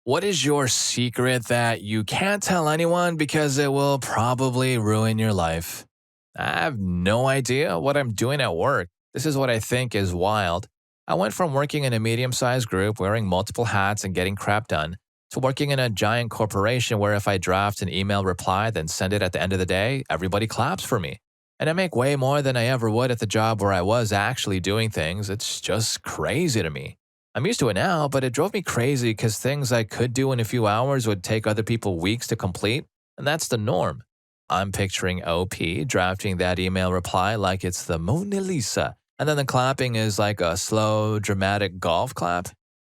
What is your secret that you can't tell anyone because it will probably ruin your life? I have no idea what I'm doing at work. This is what I think is wild. I went from working in a medium sized group, wearing multiple hats and getting crap done, to working in a giant corporation where if I draft an email reply, then send it at the end of the day, everybody claps for me. And I make way more than I ever would at the job where I was actually doing things. It's just crazy to me. I'm used to it now, but it drove me crazy because things I could do in a few hours would take other people weeks to complete, and that's the norm. I'm picturing OP drafting that email reply like it's the Mona Lisa, and then the clapping is like a slow, dramatic golf clap.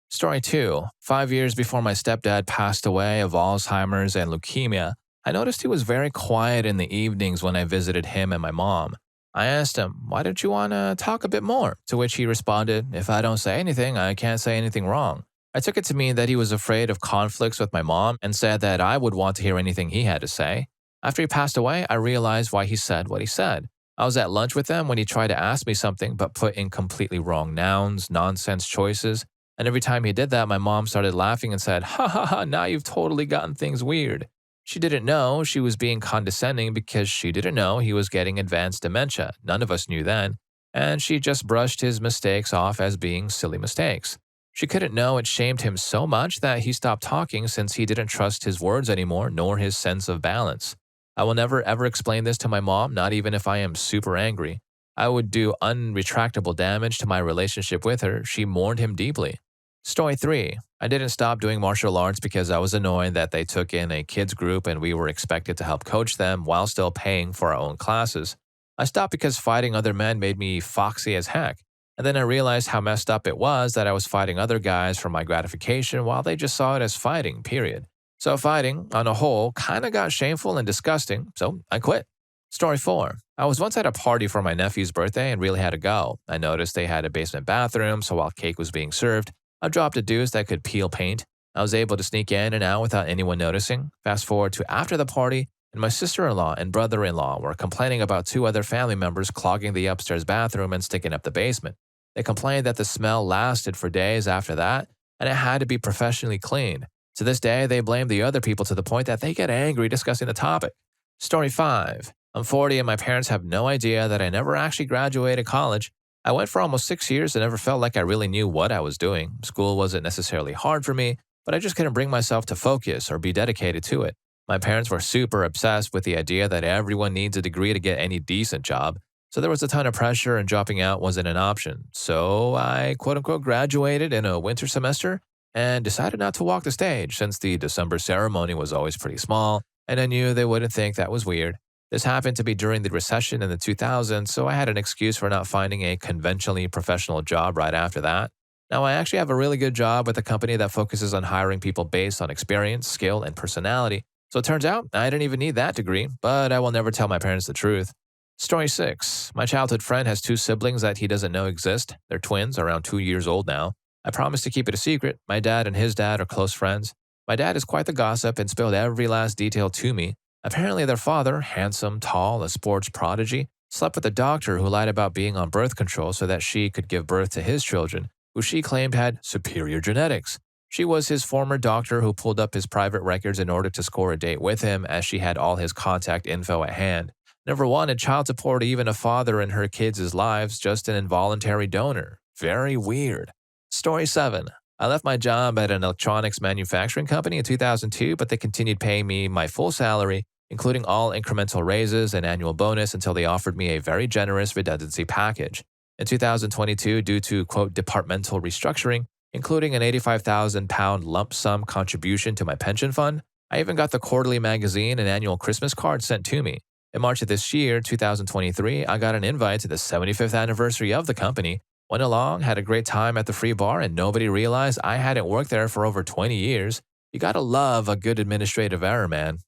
Story 2. 5 years before my stepdad passed away of Alzheimer's and leukemia, I noticed he was very quiet in the evenings when I visited him and my mom. I asked him, "Why don't you want to talk a bit more?" To which he responded, "If I don't say anything, I can't say anything wrong." I took it to mean that he was afraid of conflicts with my mom and said that I would want to hear anything he had to say. After he passed away, I realized why he said what he said. I was at lunch with him when he tried to ask me something but put in completely wrong nouns, nonsense choices, and every time he did that, my mom started laughing and said, "Ha ha ha, now you've totally gotten things weird." She didn't know she was being condescending because she didn't know he was getting advanced dementia. None of us knew then. And she just brushed his mistakes off as being silly mistakes. She couldn't know it shamed him so much that he stopped talking since he didn't trust his words anymore nor his sense of balance. I will never ever explain this to my mom, not even if I am super angry. I would do unretractable damage to my relationship with her. She mourned him deeply. Story 3. I didn't stop doing martial arts because I was annoyed that they took in a kids group and we were expected to help coach them while still paying for our own classes. I stopped because fighting other men made me foxy as heck. And then I realized how messed up it was that I was fighting other guys for my gratification while they just saw it as fighting, period. So fighting, on a whole, kinda got shameful and disgusting, so I quit. Story 4. I was once at a party for my nephew's birthday and really had to go. I noticed they had a basement bathroom, so while cake was being served, I dropped a deuce that could peel paint. I was able to sneak in and out without anyone noticing. Fast forward to after the party, and my sister-in-law and brother-in-law were complaining about 2 other family members clogging the upstairs bathroom and sticking up the basement. They complained that the smell lasted for days after that, and it had to be professionally cleaned. To this day, they blame the other people to the point that they get angry discussing the topic. Story 5. I'm 40 and my parents have no idea that I never actually graduated college. I went for almost 6 years and never felt like I really knew what I was doing. School wasn't necessarily hard for me, but I just couldn't bring myself to focus or be dedicated to it. My parents were super obsessed with the idea that everyone needs a degree to get any decent job, so there was a ton of pressure and dropping out wasn't an option. So I quote-unquote graduated in a winter semester and decided not to walk the stage since the December ceremony was always pretty small, and I knew they wouldn't think that was weird. This happened to be during the recession in the 2000s, so I had an excuse for not finding a conventionally professional job right after that. Now, I actually have a really good job with a company that focuses on hiring people based on experience, skill, and personality. So it turns out I didn't even need that degree, but I will never tell my parents the truth. Story 6. My childhood friend has 2 siblings that he doesn't know exist. They're twins, around 2 years old now. I promised to keep it a secret. My dad and his dad are close friends. My dad is quite the gossip and spilled every last detail to me. Apparently, their father, handsome, tall, a sports prodigy, slept with a doctor who lied about being on birth control so that she could give birth to his children, who she claimed had superior genetics. She was his former doctor who pulled up his private records in order to score a date with him as she had all his contact info at hand. Never wanted child support or even a father in her kids' lives, just an involuntary donor. Very weird. Story 7. I left my job at an electronics manufacturing company in 2002, but they continued paying me my full salary, including all incremental raises and annual bonus until they offered me a very generous redundancy package. In 2022, due to, quote, departmental restructuring, including an £85,000 lump sum contribution to my pension fund, I even got the quarterly magazine and annual Christmas card sent to me. In March of this year, 2023, I got an invite to the 75th anniversary of the company, went along, had a great time at the free bar, and nobody realized I hadn't worked there for over 20 years. You gotta love a good administrative error, man.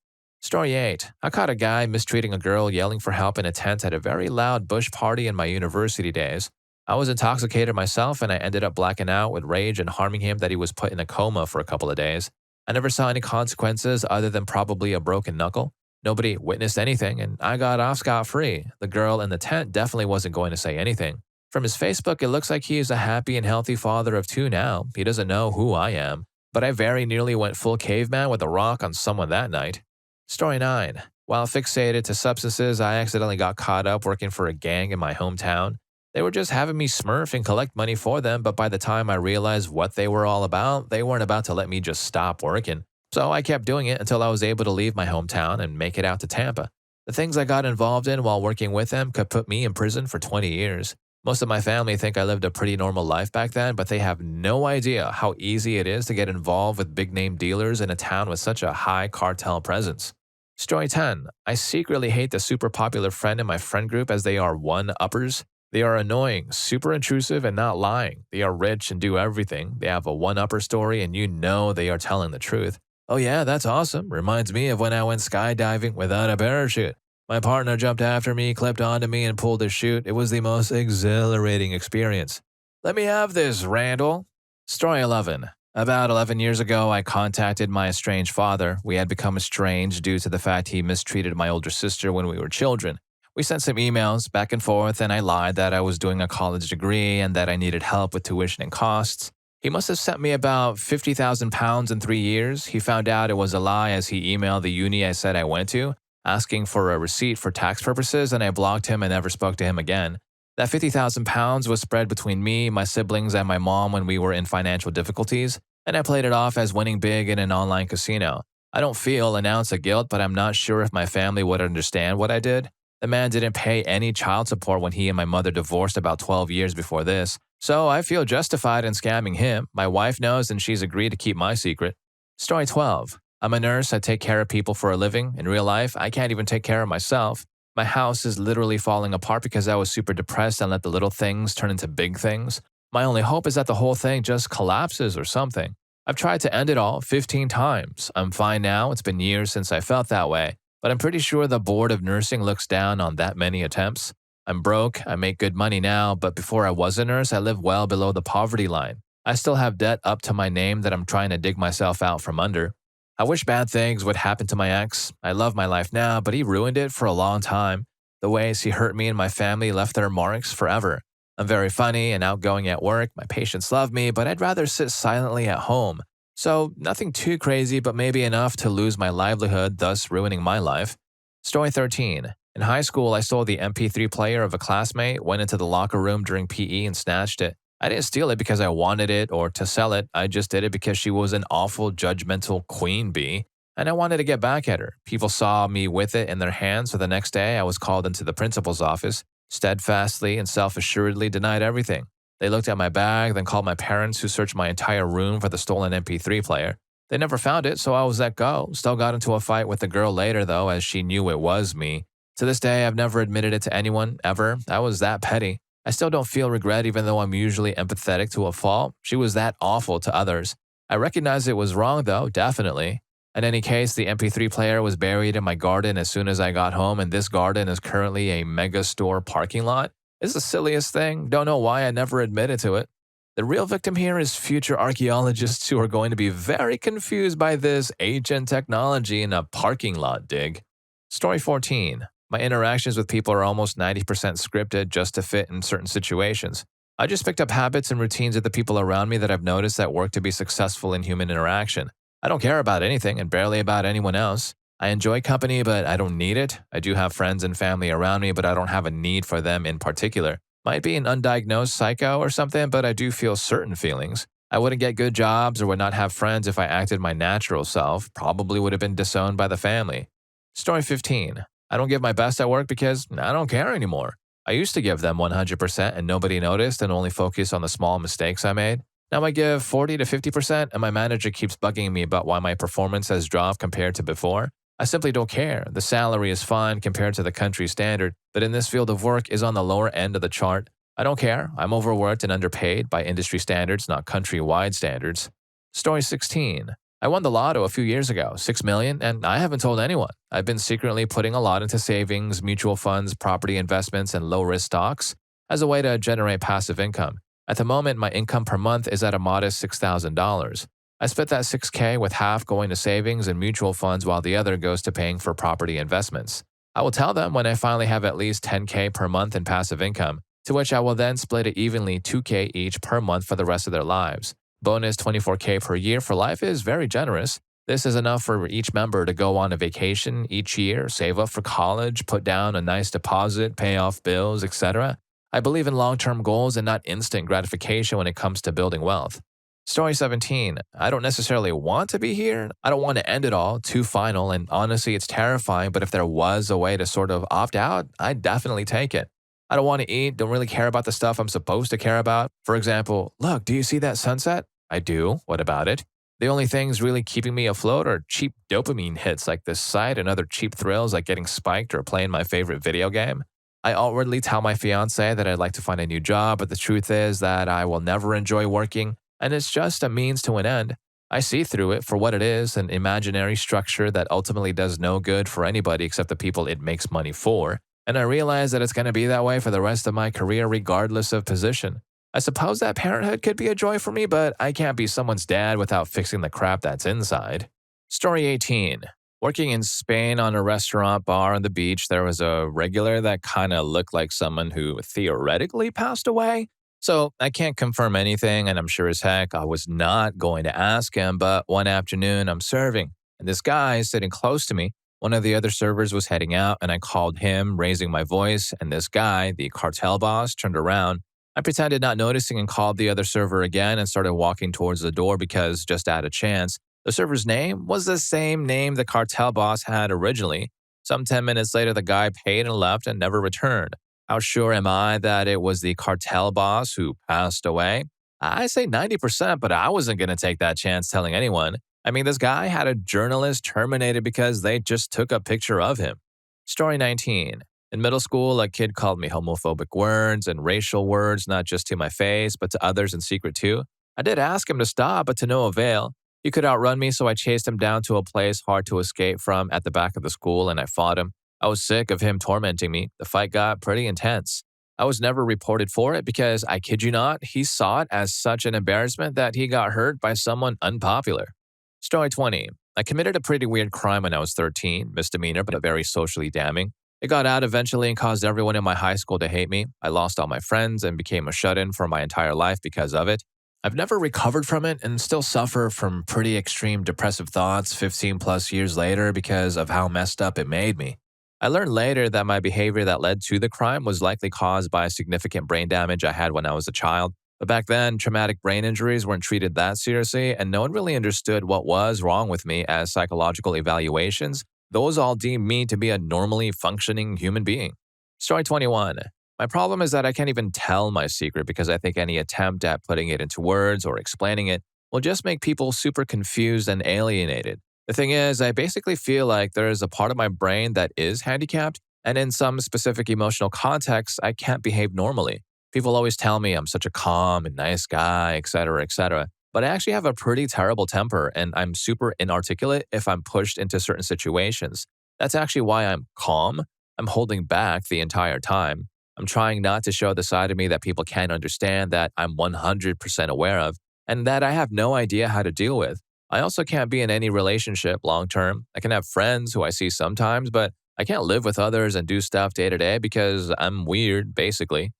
Story 8. I caught a guy mistreating a girl yelling for help in a tent at a very loud bush party in my university days. I was intoxicated myself and I ended up blacking out with rage and harming him that he was put in a coma for a couple of days. I never saw any consequences other than probably a broken knuckle. Nobody witnessed anything and I got off scot-free. The girl in the tent definitely wasn't going to say anything. From his Facebook, it looks like he is a happy and healthy father of 2 now. He doesn't know who I am. but I very nearly went full caveman with a rock on someone that night. Story 9. While fixated to substances, I accidentally got caught up working for a gang in my hometown. They were just having me smurf and collect money for them, but by the time I realized what they were all about, they weren't about to let me just stop working. So I kept doing it until I was able to leave my hometown and make it out to Tampa. The things I got involved in while working with them could put me in prison for 20 years. Most of my family think I lived a pretty normal life back then, but they have no idea how easy it is to get involved with big-name dealers in a town with such a high cartel presence. Story 10. I secretly hate the super popular friend in my friend group as they are one-uppers. They are annoying, super intrusive, and not lying. They are rich and do everything. They have a one-upper story, and you know they are telling the truth. Oh yeah, that's awesome. Reminds me of when I went skydiving without a parachute. My partner jumped after me, clipped onto me, and pulled his chute. It was the most exhilarating experience. Let me have this, Randall. Story 11. About 11 years ago, I contacted my estranged father. We had become estranged due to the fact he mistreated my older sister when we were children. We sent some emails back and forth, and I lied that I was doing a college degree and that I needed help with tuition and costs. He must have sent me about £50,000 in 3 years. He found out it was a lie as he emailed the uni I said I went to, asking for a receipt for tax purposes, and I blocked him and never spoke to him again. That £50,000 was spread between me, my siblings, and my mom when we were in financial difficulties, and I played it off as winning big in an online casino. I don't feel an ounce of guilt, but I'm not sure if my family would understand what I did. The man didn't pay any child support when he and my mother divorced about 12 years before this, so I feel justified in scamming him. My wife knows and she's agreed to keep my secret. Story 12. I'm a nurse. I take care of people for a living. In real life, I can't even take care of myself. My house is literally falling apart because I was super depressed and let the little things turn into big things. My only hope is that the whole thing just collapses or something. I've tried to end it all 15 times. I'm fine now. It's been years since I felt that way, but I'm pretty sure the board of nursing looks down on that many attempts. I'm broke. I make good money now, but before I was a nurse, I lived well below the poverty line. I still have debt up to my name that I'm trying to dig myself out from under. I wish bad things would happen to my ex. I love my life now, but he ruined it for a long time. The ways he hurt me and my family left their marks forever. I'm very funny and outgoing at work. My patients love me, but I'd rather sit silently at home. So nothing too crazy, but maybe enough to lose my livelihood, thus ruining my life. Story 13. In high school, I stole the MP3 player of a classmate, went into the locker room during PE and snatched it. I didn't steal it because I wanted it or to sell it. I just did it because she was an awful, judgmental queen bee, and I wanted to get back at her. People saw me with it in their hands, so the next day I was called into the principal's office, steadfastly and self-assuredly denied everything. They looked at my bag, then called my parents, who searched my entire room for the stolen MP3 player. They never found it, so I was let go. Still got into a fight with the girl later, though, as she knew it was me. To this day, I've never admitted it to anyone, ever. I was that petty. I still don't feel regret even though I'm usually empathetic to a fault. She was that awful to others. I recognize it was wrong though, definitely. In any case, the MP3 player was buried in my garden as soon as I got home, and this garden is currently a mega store parking lot. It's the silliest thing. Don't know why I never admitted to it. The real victim here is future archaeologists who are going to be very confused by this ancient technology in a parking lot dig. Story 14. My interactions with people are almost 90% scripted just to fit in certain situations. I just picked up habits and routines of the people around me that I've noticed that work to be successful in human interaction. I don't care about anything and barely about anyone else. I enjoy company, but I don't need it. I do have friends and family around me, but I don't have a need for them in particular. Might be an undiagnosed psycho or something, but I do feel certain feelings. I wouldn't get good jobs or would not have friends if I acted my natural self. Probably would have been disowned by the family. Story 15. I don't give my best at work because I don't care anymore. I used to give them 100% and nobody noticed and only focus on the small mistakes I made. Now I give 40 to 50% and my manager keeps bugging me about why my performance has dropped compared to before. I simply don't care. The salary is fine compared to the country standard, but in this field of work is on the lower end of the chart. I don't care. I'm overworked and underpaid by industry standards, not countrywide standards. Story 16. I won the lotto a few years ago, $6 million, and I haven't told anyone. I've been secretly putting a lot into savings, mutual funds, property investments, and low-risk stocks as a way to generate passive income. At the moment, my income per month is at a modest $6,000. I split that $6K with half going to savings and mutual funds while the other goes to paying for property investments. I will tell them when I finally have at least $10K per month in passive income, to which I will then split it evenly $2K each per month for the rest of their lives. Bonus 24K per year for life is very generous. This is enough for each member to go on a vacation each year, save up for college, put down a nice deposit, pay off bills, etc. I believe in long term goals and not instant gratification when it comes to building wealth. Story 17. I don't necessarily want to be here. I don't want to end it all, too final, and honestly, it's terrifying. But if there was a way to sort of opt out, I'd definitely take it. I don't want to eat, don't really care about the stuff I'm supposed to care about. For example, look, do you see that sunset? I do. What about it? The only things really keeping me afloat are cheap dopamine hits like this site and other cheap thrills like getting spiked or playing my favorite video game. I outwardly tell my fiance that I'd like to find a new job, but the truth is that I will never enjoy working, and it's just a means to an end. I see through it for what it is, an imaginary structure that ultimately does no good for anybody except the people it makes money for, and I realize that it's going to be that way for the rest of my career regardless of position. I suppose that parenthood could be a joy for me, but I can't be someone's dad without fixing the crap that's inside. Story 18. Working in Spain on a restaurant bar on the beach, there was a regular that kind of looked like someone who theoretically passed away. So I can't confirm anything, and I'm sure as heck I was not going to ask him, but one afternoon I'm serving, and this guy is sitting close to me. One of the other servers was heading out, and I called him, raising my voice, and this guy, the cartel boss, turned around. I pretended not noticing and called the other server again and started walking towards the door because, just out of chance, the server's name was the same name the cartel boss had originally. Some 10 minutes later, the guy paid and left and never returned. How sure am I that it was the cartel boss who passed away? I say 90%, but I wasn't going to take that chance telling anyone. I mean, this guy had a journalist terminated because they just took a picture of him. Story 19. In middle school, a kid called me homophobic words and racial words, not just to my face, but to others in secret too. I did ask him to stop, but to no avail. He could outrun me, so I chased him down to a place hard to escape from at the back of the school, and I fought him. I was sick of him tormenting me. The fight got pretty intense. I was never reported for it because, I kid you not, he saw it as such an embarrassment that he got hurt by someone unpopular. Story 20. I committed a pretty weird crime when I was 13, misdemeanor, but very socially damning. It got out eventually and caused everyone in my high school to hate me. I lost all my friends and became a shut-in for my entire life because of it. I've never recovered from it and still suffer from pretty extreme depressive thoughts 15 plus years later because of how messed up it made me. I learned later that my behavior that led to the crime was likely caused by significant brain damage I had when I was a child. But back then, traumatic brain injuries weren't treated that seriously, and no one really understood what was wrong with me as psychological evaluations. Those all deemed me to be a normally functioning human being. Story 21. My problem is that I can't even tell my secret because I think any attempt at putting it into words or explaining it will just make people super confused and alienated. The thing is, I basically feel like there is a part of my brain that is handicapped, and in some specific emotional contexts, I can't behave normally. People always tell me I'm such a calm and nice guy, etc., etc. But I actually have a pretty terrible temper, and I'm super inarticulate if I'm pushed into certain situations. That's actually why I'm calm. I'm holding back the entire time. I'm trying not to show the side of me that people can't understand that I'm 100% aware of, and that I have no idea how to deal with. I also can't be in any relationship long term. I can have friends who I see sometimes, but I can't live with others and do stuff day to day because I'm weird, basically.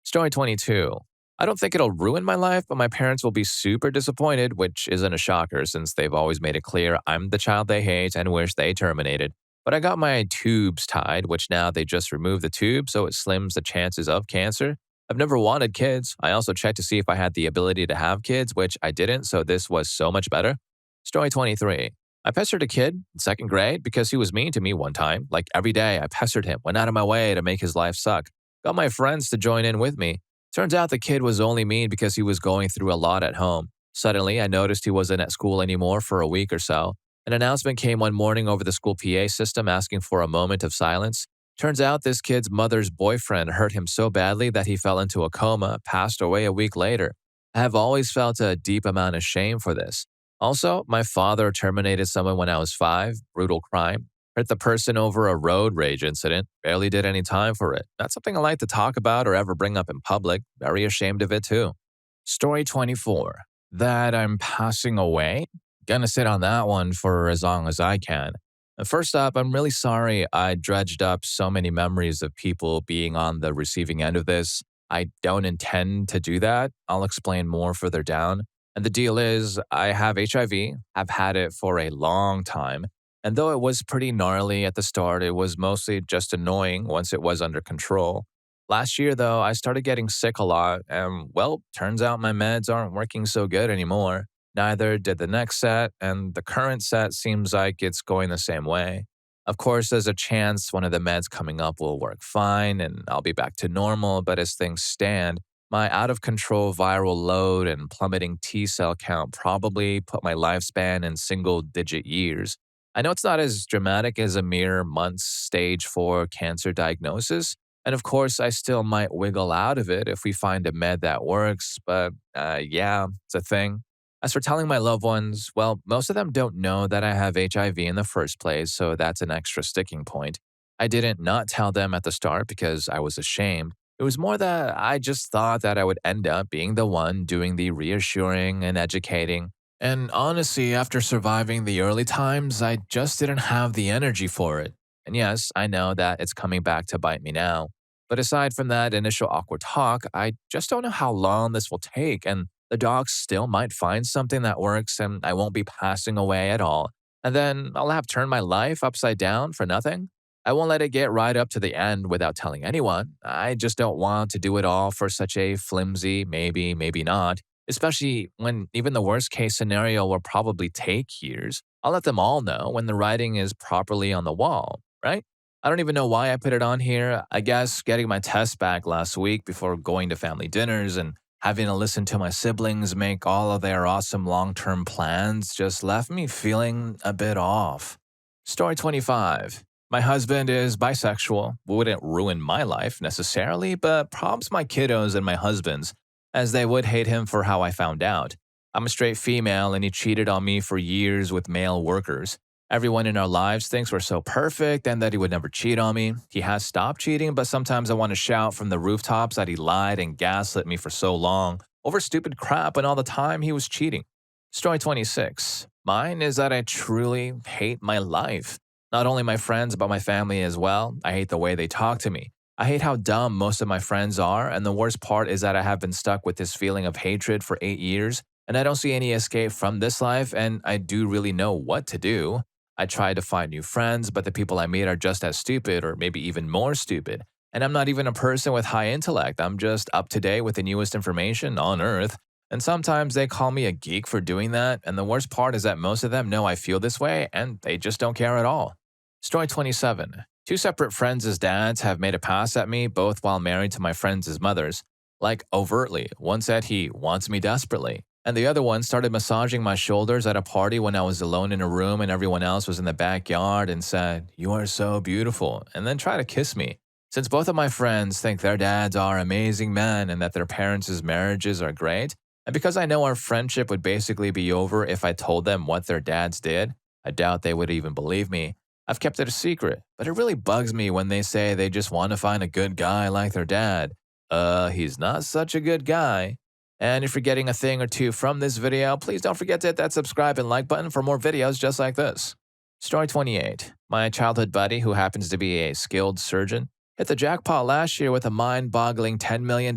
Story 22. I don't think it'll ruin my life, but my parents will be super disappointed, which isn't a shocker since they've always made it clear I'm the child they hate and wish they terminated. But I got my tubes tied, which now they just remove the tube so it slims the chances of cancer. I've never wanted kids. I also checked to see if I had the ability to have kids, which I didn't, so this was so much better. Story 23. I pestered a kid in second grade because he was mean to me one time. Like every day, I pestered him, went out of my way to make his life suck. Got my friends to join in with me. Turns out the kid was only mean because he was going through a lot at home. Suddenly, I noticed he wasn't at school anymore for a week or so. An announcement came one morning over the school PA system asking for a moment of silence. Turns out this kid's mother's boyfriend hurt him so badly that he fell into a coma, passed away a week later. I have always felt a deep amount of shame for this. Also, my father terminated someone when I was 5, brutal crime. Hurt the person over a road rage incident, barely did any time for it. Not something I like to talk about or ever bring up in public, very ashamed of it too. Story 24. That I'm passing away? Gonna sit on that one for as long as I can. And first up, I'm really sorry I dredged up so many memories of people being on the receiving end of this. I don't intend to do that. I'll explain more further down. And the deal is, I have HIV, I've had it for a long time. And though it was pretty gnarly at the start, it was mostly just annoying once it was under control. Last year, though, I started getting sick a lot, and well, turns out my meds aren't working so good anymore. Neither did the next set, and the current set seems like it's going the same way. Of course, there's a chance one of the meds coming up will work fine and I'll be back to normal, but as things stand, my out of control viral load and plummeting T cell count probably put my lifespan in single digit years. I know it's not as dramatic as a mere month's stage 4 cancer diagnosis, and of course, I still might wiggle out of it if we find a med that works, but yeah, it's a thing. As for telling my loved ones, well, most of them don't know that I have HIV in the first place, so that's an extra sticking point. I didn't not tell them at the start because I was ashamed. It was more that I just thought that I would end up being the one doing the reassuring and educating. And honestly, after surviving the early times, I just didn't have the energy for it. And yes, I know that it's coming back to bite me now. But aside from that initial awkward talk, I just don't know how long this will take, and the docs still might find something that works and I won't be passing away at all. And then I'll have turned my life upside down for nothing. I won't let it get right up to the end without telling anyone. I just don't want to do it all for such a flimsy maybe, maybe not, especially when even the worst case scenario will probably take years. I'll let them all know when the writing is properly on the wall, right? I don't even know why I put it on here. I guess getting my test back last week before going to family dinners and having to listen to my siblings make all of their awesome long term plans just left me feeling a bit off. Story 25. My husband is bisexual, wouldn't ruin my life necessarily, but problems my kiddos and my husband's, as they would hate him for how I found out. I'm a straight female and he cheated on me for years with male workers. Everyone in our lives thinks we're so perfect and that he would never cheat on me. He has stopped cheating, but sometimes I want to shout from the rooftops that he lied and gaslit me for so long over stupid crap and all the time he was cheating. Story 26. Mine is that I truly hate my life. Not only my friends, but my family as well. I hate the way they talk to me. I hate how dumb most of my friends are, and the worst part is that I have been stuck with this feeling of hatred for 8 years, and I don't see any escape from this life, and I do really know what to do. I try to find new friends, but the people I meet are just as stupid or maybe even more stupid. And I'm not even a person with high intellect. I'm just up to date with the newest information on Earth. And sometimes they call me a geek for doing that. And the worst part is that most of them know I feel this way and they just don't care at all. Story 27. Two separate friends' dads have made a pass at me, both while married to my friends' mothers. Like overtly. One said he wants me desperately, and the other one started massaging my shoulders at a party when I was alone in a room and everyone else was in the backyard and said, "You are so beautiful," and then tried to kiss me. Since both of my friends think their dads are amazing men and that their parents' marriages are great, and because I know our friendship would basically be over if I told them what their dads did, I doubt they would even believe me. I've kept it a secret, but it really bugs me when they say they just want to find a good guy like their dad. He's not such a good guy. And if you're getting a thing or two from this video, please don't forget to hit that subscribe and like button for more videos just like this. Story 28. My childhood buddy, who happens to be a skilled surgeon, hit the jackpot last year with a mind-boggling $10 million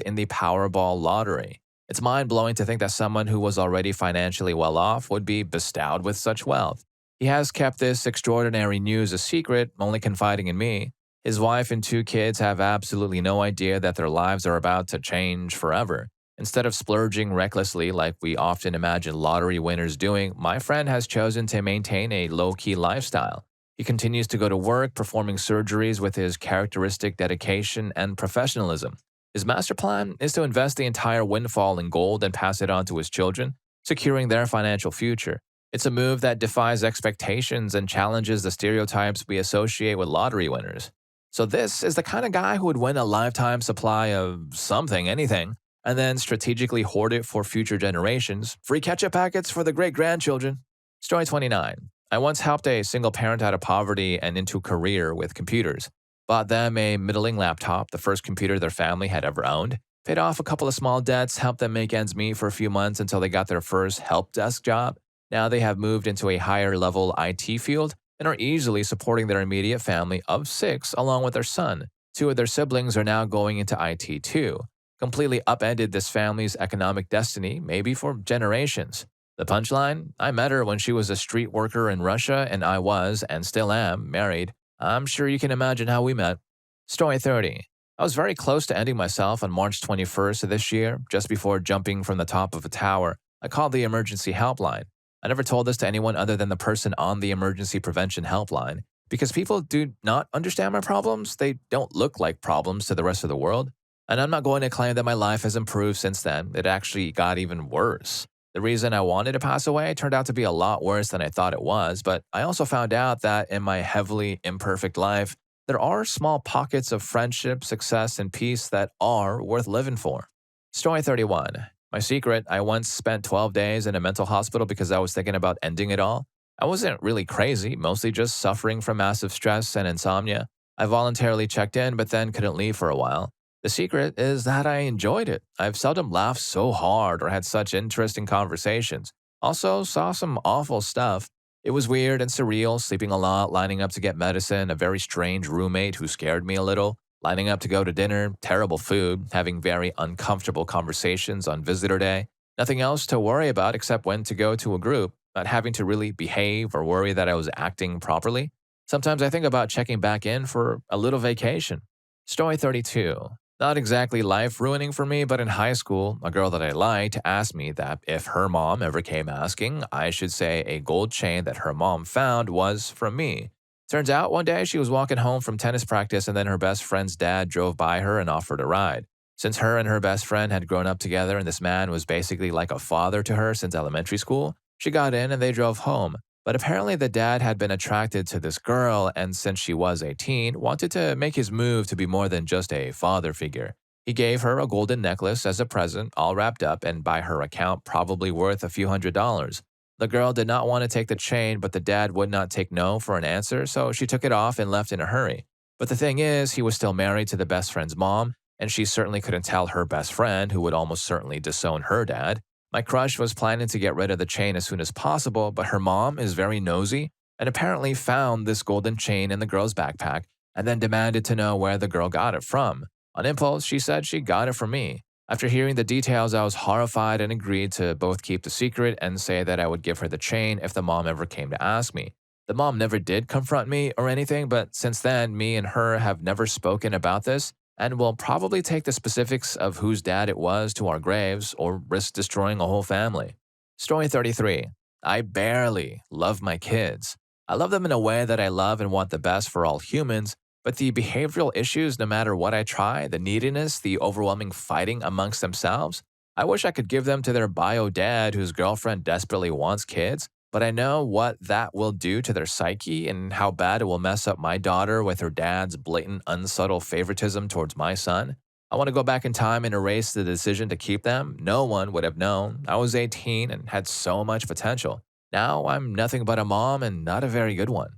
in the Powerball lottery. It's mind-blowing to think that someone who was already financially well off would be bestowed with such wealth. He has kept this extraordinary news a secret, only confiding in me. His wife and two kids have absolutely no idea that their lives are about to change forever. Instead of splurging recklessly like we often imagine lottery winners doing, my friend has chosen to maintain a low-key lifestyle. He continues to go to work, performing surgeries with his characteristic dedication and professionalism. His master plan is to invest the entire windfall in gold and pass it on to his children, securing their financial future. It's a move that defies expectations and challenges the stereotypes we associate with lottery winners. So this is the kind of guy who would win a lifetime supply of something, anything, and then strategically hoard it for future generations. Free ketchup packets for the great-grandchildren. Story 29. I once helped a single parent out of poverty and into a career with computers. Bought them a middling laptop, the first computer their family had ever owned. Paid off a couple of small debts, helped them make ends meet for a few months until they got their first help desk job. Now they have moved into a higher-level IT field and are easily supporting their immediate family of 6 along with their son. 2 of their siblings are now going into IT too. Completely upended this family's economic destiny, maybe for generations. The punchline? I met her when she was a street worker in Russia, and I was, and still am, married. I'm sure you can imagine how we met. Story 30. I was very close to ending myself on March 21st of this year, just before jumping from the top of a tower. I called the emergency helpline. I never told this to anyone other than the person on the emergency prevention helpline, because people do not understand my problems. They don't look like problems to the rest of the world. And I'm not going to claim that my life has improved since then. It actually got even worse. The reason I wanted to pass away turned out to be a lot worse than I thought it was, but I also found out that in my heavily imperfect life, there are small pockets of friendship, success, and peace that are worth living for. Story 31. My secret: I once spent 12 days in a mental hospital because I was thinking about ending it all. I wasn't really crazy, mostly just suffering from massive stress and insomnia. I voluntarily checked in, but then couldn't leave for a while. The secret is that I enjoyed it. I've seldom laughed so hard or had such interesting conversations. Also, saw some awful stuff. It was weird and surreal, sleeping a lot, lining up to get medicine, a very strange roommate who scared me a little, lining up to go to dinner, terrible food, having very uncomfortable conversations on visitor day. Nothing else to worry about except when to go to a group, not having to really behave or worry that I was acting properly. Sometimes I think about checking back in for a little vacation. Story 32. Not exactly life ruining for me, but in high school, a girl that I liked asked me that if her mom ever came asking, I should say a gold chain that her mom found was from me. Turns out one day she was walking home from tennis practice and then her best friend's dad drove by her and offered a ride. Since her and her best friend had grown up together and this man was basically like a father to her since elementary school, she got in and they drove home. But apparently the dad had been attracted to this girl and since she was a teen, wanted to make his move to be more than just a father figure. He gave her a golden necklace as a present, all wrapped up and by her account probably worth a few $100s. The girl did not want to take the chain, but the dad would not take no for an answer, so she took it off and left in a hurry. But the thing is, he was still married to the best friend's mom, and she certainly couldn't tell her best friend, who would almost certainly disown her dad. My crush was planning to get rid of the chain as soon as possible, but her mom is very nosy and apparently found this golden chain in the girl's backpack and then demanded to know where the girl got it from. On impulse, she said she got it from me. After hearing the details, I was horrified and agreed to both keep the secret and say that I would give her the chain if the mom ever came to ask me. The mom never did confront me or anything, but since then, me and her have never spoken about this and will probably take the specifics of whose dad it was to our graves or risk destroying a whole family. Story 33. I barely love my kids. I love them in a way that I love and want the best for all humans, but the behavioral issues, no matter what I try, the neediness, the overwhelming fighting amongst themselves, I wish I could give them to their bio dad whose girlfriend desperately wants kids, but I know what that will do to their psyche and how bad it will mess up my daughter with her dad's blatant, unsubtle favoritism towards my son. I want to go back in time and erase the decision to keep them. No one would have known. I was 18 and had so much potential. Now I'm nothing but a mom and not a very good one.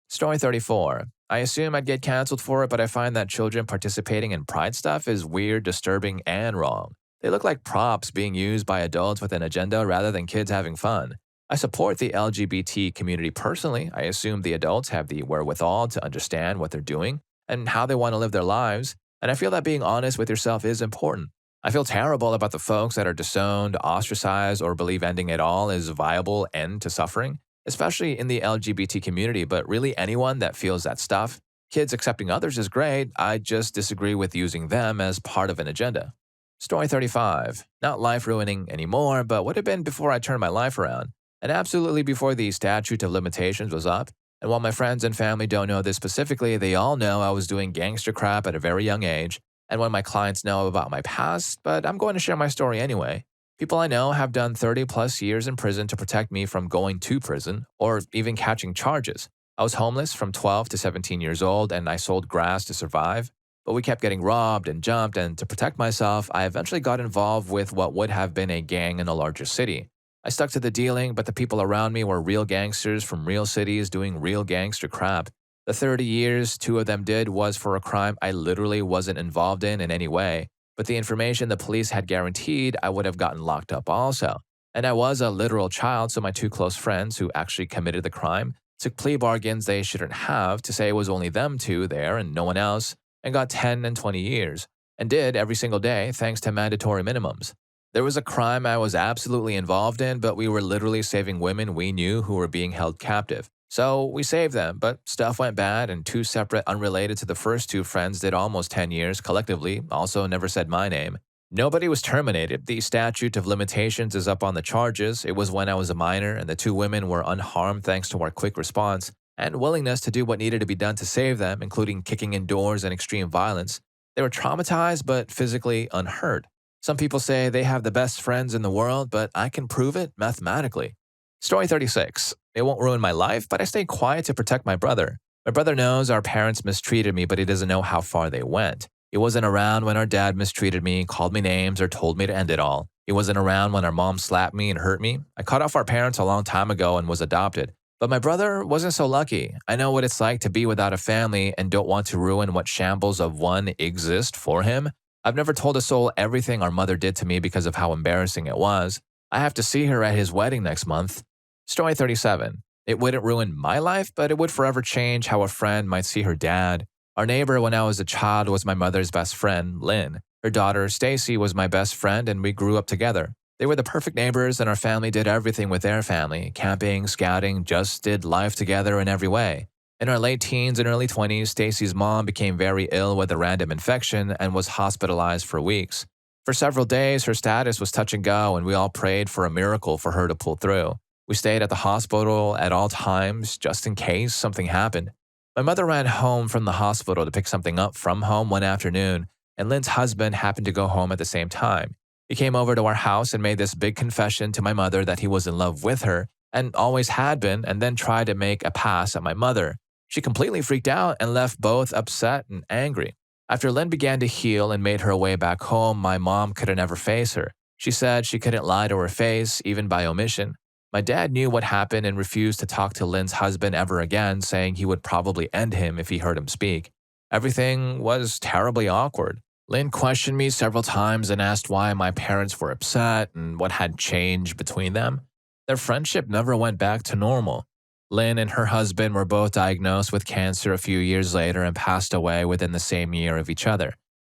Story 34. I assume I'd get canceled for it, but I find that children participating in pride stuff is weird, disturbing, and wrong. They look like props being used by adults with an agenda rather than kids having fun. I support the LGBT community personally. I assume the adults have the wherewithal to understand what they're doing and how they want to live their lives, and I feel that being honest with yourself is important. I feel terrible about the folks that are disowned, ostracized, or believe ending it all is a viable end to suffering, especially in the LGBT community, but really anyone that feels that stuff. Kids accepting others is great, I just disagree with using them as part of an agenda. Story 35. Not life-ruining anymore, but would have been before I turned my life around. And absolutely before the statute of limitations was up. And while my friends and family don't know this specifically, they all know I was doing gangster crap at a very young age. And when my clients know about my past, but I'm going to share my story anyway. People I know have done 30 plus years in prison to protect me from going to prison or even catching charges. I was homeless from 12 to 17 years old and I sold grass to survive. But we kept getting robbed and jumped, and to protect myself, I eventually got involved with what would have been a gang in a larger city. I stuck to the dealing, but the people around me were real gangsters from real cities doing real gangster crap. The 30 years 2 of them did was for a crime I literally wasn't involved in any way, but the information the police had guaranteed I would have gotten locked up also. And I was a literal child, so my 2 close friends who actually committed the crime took plea bargains they shouldn't have to say it was only them 2 there and no one else, and got 10 and 20 years. and did every single day thanks to mandatory minimums. There was a crime I was absolutely involved in, but we were literally saving women we knew who were being held captive. So we saved them, but stuff went bad, and two separate, unrelated to the first two friends did almost 10 years collectively, also never said my name. Nobody was terminated. The statute of limitations is up on the charges. It was when I was a minor, and the two women were unharmed thanks to our quick response and willingness to do what needed to be done to save them, including kicking in doors and extreme violence. They were traumatized but physically unhurt. Some people say they have the best friends in the world, but I can prove it mathematically. Story 36. It won't ruin my life, but I stay quiet to protect my brother. My brother knows our parents mistreated me, but he doesn't know how far they went. He wasn't around when our dad mistreated me, called me names, or told me to end it all. He wasn't around when our mom slapped me and hurt me. I cut off our parents a long time ago and was adopted. But my brother wasn't so lucky. I know what it's like to be without a family and don't want to ruin what shambles of one exist for him. I've never told a soul everything our mother did to me because of how embarrassing it was. I have to see her at his wedding next month. Story 37. It wouldn't ruin my life, but it would forever change how a friend might see her dad. Our neighbor when I was a child was my mother's best friend, Lynn. Her daughter, Stacy, was my best friend, and we grew up together. They were the perfect neighbors, and our family did everything with their family. Camping, scouting, just did life together in every way. In our late teens and early 20s, Stacy's mom became very ill with a random infection and was hospitalized for weeks. For several days, her status was touch and go, and we all prayed for a miracle for her to pull through. We stayed at the hospital at all times, just in case something happened. My mother ran home from the hospital to pick something up from home one afternoon, and Lynn's husband happened to go home at the same time. He came over to our house and made this big confession to my mother that he was in love with her, and always had been, and then tried to make a pass at my mother. She completely freaked out and left both upset and angry. After Lynn began to heal and made her way back home, my mom couldn't ever face her. She said she couldn't lie to her face, even by omission. My dad knew what happened and refused to talk to Lynn's husband ever again, saying he would probably end him if he heard him speak. Everything was terribly awkward. Lynn questioned me several times and asked why my parents were upset and what had changed between them. Their friendship never went back to normal. Lynn and her husband were both diagnosed with cancer a few years later and passed away within the same year of each other.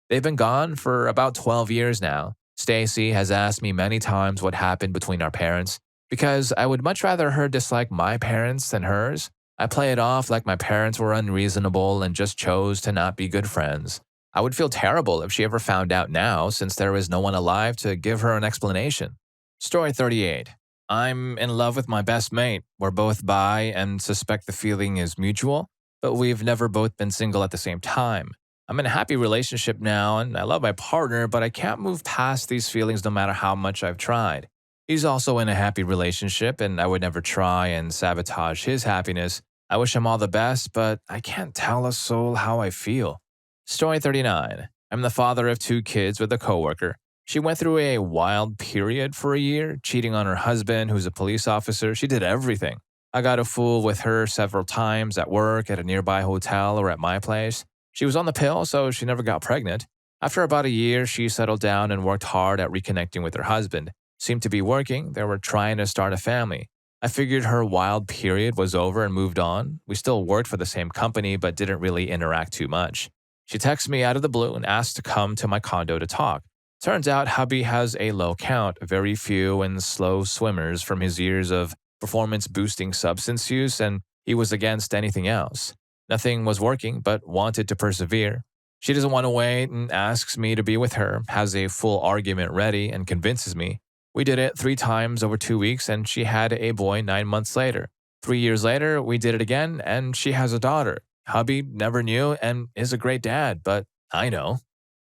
They've been gone for about 12 years now. Stacy has asked me many times what happened between our parents. Because I would much rather her dislike my parents than hers, I play it off like my parents were unreasonable and just chose to not be good friends. I would feel terrible if she ever found out now, since there is no one alive to give her an explanation. Story 38. I'm in love with my best mate. We're both bi and suspect the feeling is mutual, but we've never both been single at the same time. I'm in a happy relationship now and I love my partner, but I can't move past these feelings no matter how much I've tried. He's also in a happy relationship, and I would never try and sabotage his happiness. I wish him all the best, but I can't tell a soul how I feel. Story 39. I'm the father of 2 kids with a coworker. She went through a wild period for a year, cheating on her husband, who's a police officer. She did everything. I got a fool with her several times at work, at a nearby hotel, or at my place. She was on the pill, so she never got pregnant. After about a year, she settled down and worked hard at reconnecting with her husband. Seemed to be working. They were trying to start a family. I figured her wild period was over and moved on. We still worked for the same company, but didn't really interact too much. She texted me out of the blue and asked to come to my condo to talk. Turns out hubby has a low count, very few and slow swimmers from his years of performance-boosting substance use, and he was against anything else. Nothing was working, but wanted to persevere. She doesn't want to wait and asks me to be with her, has a full argument ready, and convinces me. We did it 3 times over 2 weeks, and she had a boy 9 months later. 3 years later, we did it again, and she has a daughter. Hubby never knew and is a great dad, but I know.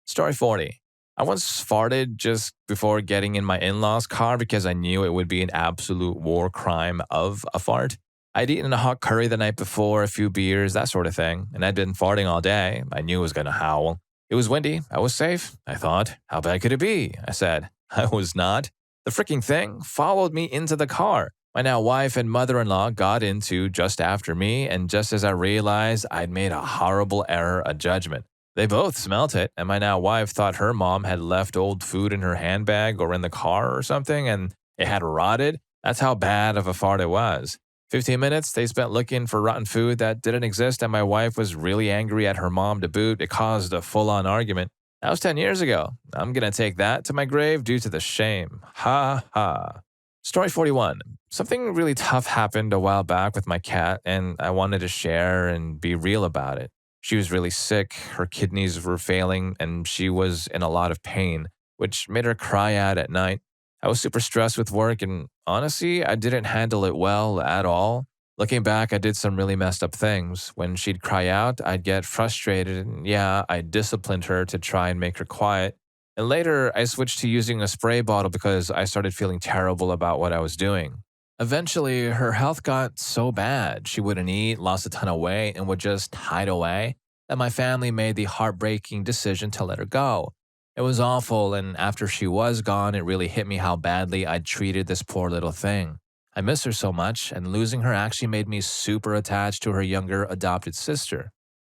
Story 40. I once farted just before getting in my in-laws' car because I knew it would be an absolute war crime of a fart. I'd eaten a hot curry the night before, a few beers, that sort of thing, and I'd been farting all day. I knew it was going to howl. It was windy. I was safe. I thought, how bad could it be? I said. I was not. The freaking thing followed me into the car. My now wife and mother-in-law got into just after me, and just as I realized I'd made a horrible error of judgment. They both smelt it, and my now wife thought her mom had left old food in her handbag or in the car or something, and it had rotted. That's how bad of a fart it was. 15 minutes, they spent looking for rotten food that didn't exist, and my wife was really angry at her mom to boot. It caused a full-on argument. That was 10 years ago. I'm going to take that to my grave due to the shame. Ha ha. Story 41. Something really tough happened a while back with my cat, and I wanted to share and be real about it. She was really sick, her kidneys were failing, and she was in a lot of pain, which made her cry out at night. I was super stressed with work, and honestly, I didn't handle it well at all. Looking back, I did some really messed up things. When she'd cry out, I'd get frustrated, and yeah, I disciplined her to try and make her quiet. And later, I switched to using a spray bottle because I started feeling terrible about what I was doing. Eventually, her health got so bad, she wouldn't eat, lost a ton of weight, and would just hide away, that my family made the heartbreaking decision to let her go. It was awful, and after she was gone, it really hit me how badly I'd treated this poor little thing. I miss her so much, and losing her actually made me super attached to her younger adopted sister.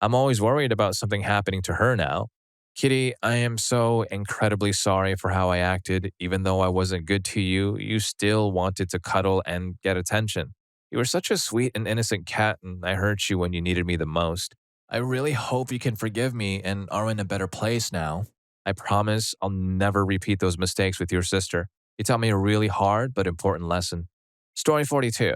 I'm always worried about something happening to her now. Kitty, I am so incredibly sorry for how I acted. Even though I wasn't good to you, you still wanted to cuddle and get attention. You were such a sweet and innocent cat, and I hurt you when you needed me the most. I really hope you can forgive me and are in a better place now. I promise I'll never repeat those mistakes with your sister. You taught me a really hard but important lesson. Story 42.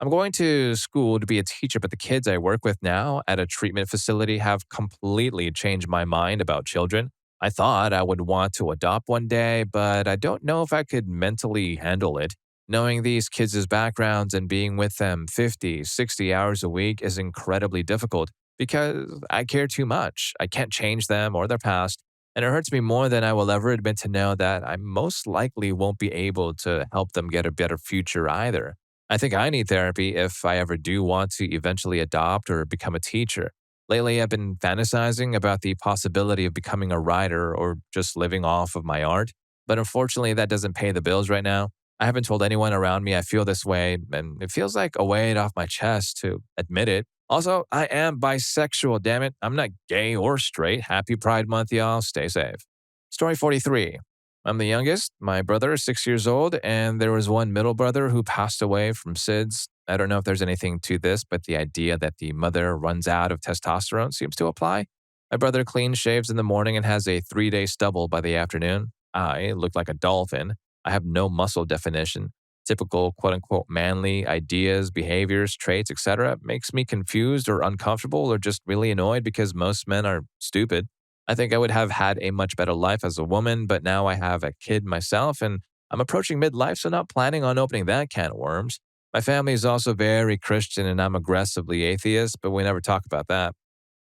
I'm going to school to be a teacher, but the kids I work with now at a treatment facility have completely changed my mind about children. I thought I would want to adopt one day, but I don't know if I could mentally handle it. Knowing these kids' backgrounds and being with them 50, 60 hours a week is incredibly difficult because I care too much. I can't change them or their past, and it hurts me more than I will ever admit to know that I most likely won't be able to help them get a better future either. I think I need therapy if I ever do want to eventually adopt or become a teacher. Lately, I've been fantasizing about the possibility of becoming a writer or just living off of my art, but unfortunately, that doesn't pay the bills right now. I haven't told anyone around me I feel this way, and it feels like a weight off my chest to admit it. Also, I am bisexual, damn it. I'm not gay or straight. Happy Pride Month, y'all. Stay safe. Story 43. I'm the youngest. My brother is 6 years old, and there was one middle brother who passed away from SIDS. I don't know if there's anything to this, but the idea that the mother runs out of testosterone seems to apply. My brother clean shaves in the morning and has a 3-day stubble by the afternoon. I look like a dolphin. I have no muscle definition. Typical quote unquote manly ideas, behaviors, traits, etc. makes me confused or uncomfortable or just really annoyed because most men are stupid. I think I would have had a much better life as a woman, but now I have a kid myself and I'm approaching midlife, so not planning on opening that can of worms. My family is also very Christian and I'm aggressively atheist, but we never talk about that.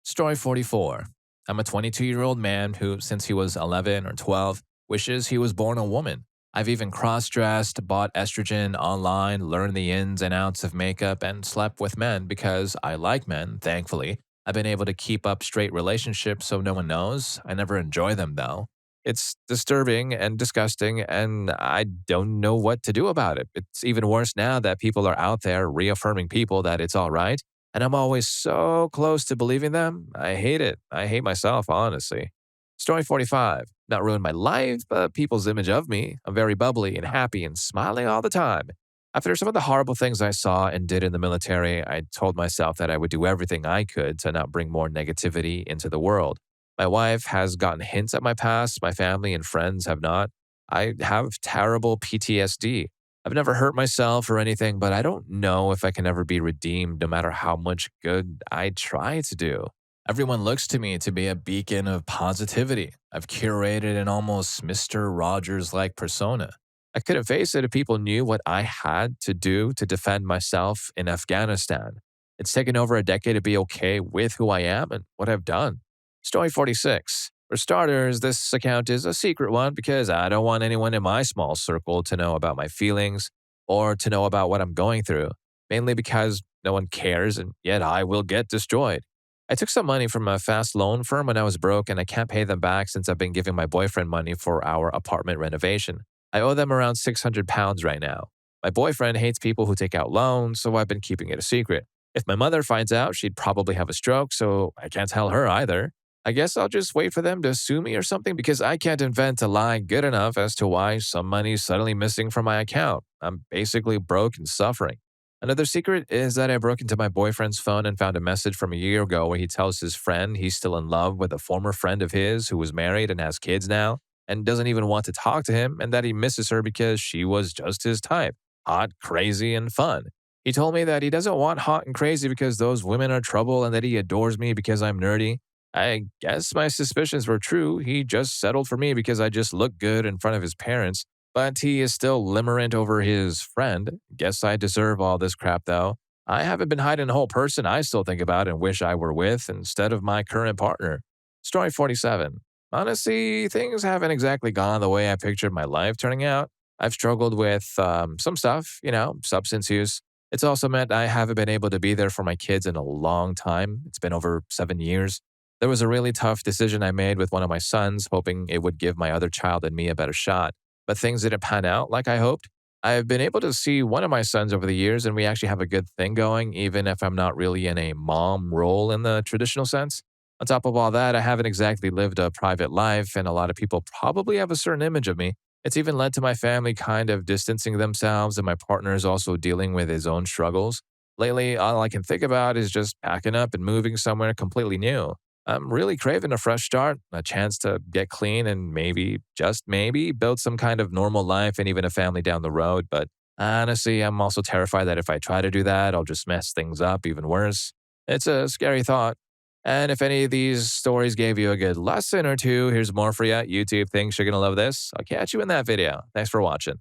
Story 44. I'm a 22-year-old man who, since he was 11 or 12, wishes he was born a woman. I've even cross dressed, bought estrogen online, learned the ins and outs of makeup, and slept with men because I like men, thankfully. I've been able to keep up straight relationships so no one knows. I never enjoy them though. It's disturbing and disgusting, and I don't know what to do about it. It's even worse now that people are out there reaffirming people that it's all right, and I'm always so close to believing them. I hate it. I hate myself, honestly. Story 45. Not ruined my life, but people's image of me. I'm very bubbly and happy and smiling all the time. After some of the horrible things I saw and did in the military, I told myself that I would do everything I could to not bring more negativity into the world. My wife has gotten hints at my past, my family and friends have not. I have terrible PTSD. I've never hurt myself or anything, but I don't know if I can ever be redeemed no matter how much good I try to do. Everyone looks to me to be a beacon of positivity. I've curated an almost Mr. Rogers like persona. I couldn't face it if people knew what I had to do to defend myself in Afghanistan. It's taken over a decade to be okay with who I am and what I've done. Story 46. For starters, this account is a secret one because I don't want anyone in my small circle to know about my feelings or to know about what I'm going through, mainly because no one cares and yet I will get destroyed. I took some money from a fast loan firm when I was broke and I can't pay them back since I've been giving my boyfriend money for our apartment renovation. I owe them around £600 right now. My boyfriend hates people who take out loans, so I've been keeping it a secret. If my mother finds out, she'd probably have a stroke, so I can't tell her either. I guess I'll just wait for them to sue me or something because I can't invent a lie good enough as to why some money's suddenly missing from my account. I'm basically broke and suffering. Another secret is that I broke into my boyfriend's phone and found a message from a year ago where he tells his friend he's still in love with a former friend of his who was married and has kids now and doesn't even want to talk to him, and that he misses her because she was just his type: hot, crazy, and fun. He told me that he doesn't want hot and crazy because those women are trouble and that he adores me because I'm nerdy. I guess my suspicions were true. He just settled for me because I just look good in front of his parents, but he is still limerent over his friend. Guess I deserve all this crap, though. I haven't been hiding the whole person I still think about and wish I were with instead of my current partner. Story 47. Honestly, things haven't exactly gone the way I pictured my life turning out. I've struggled with some stuff, substance use. It's also meant I haven't been able to be there for my kids in a long time. It's been over 7 years. There was a really tough decision I made with one of my sons, hoping it would give my other child and me a better shot, but things didn't pan out like I hoped. I've been able to see one of my sons over the years, and we actually have a good thing going, even if I'm not really in a mom role in the traditional sense. On top of all that, I haven't exactly lived a private life, and a lot of people probably have a certain image of me. It's even led to my family kind of distancing themselves, and my partner is also dealing with his own struggles. Lately, all I can think about is just packing up and moving somewhere completely new. I'm really craving a fresh start, a chance to get clean and maybe, just maybe, build some kind of normal life and even a family down the road. But honestly, I'm also terrified that if I try to do that, I'll just mess things up even worse. It's a scary thought. And if any of these stories gave you a good lesson or two, here's more for you. YouTube thinks you're going to love this. I'll catch you in that video. Thanks for watching.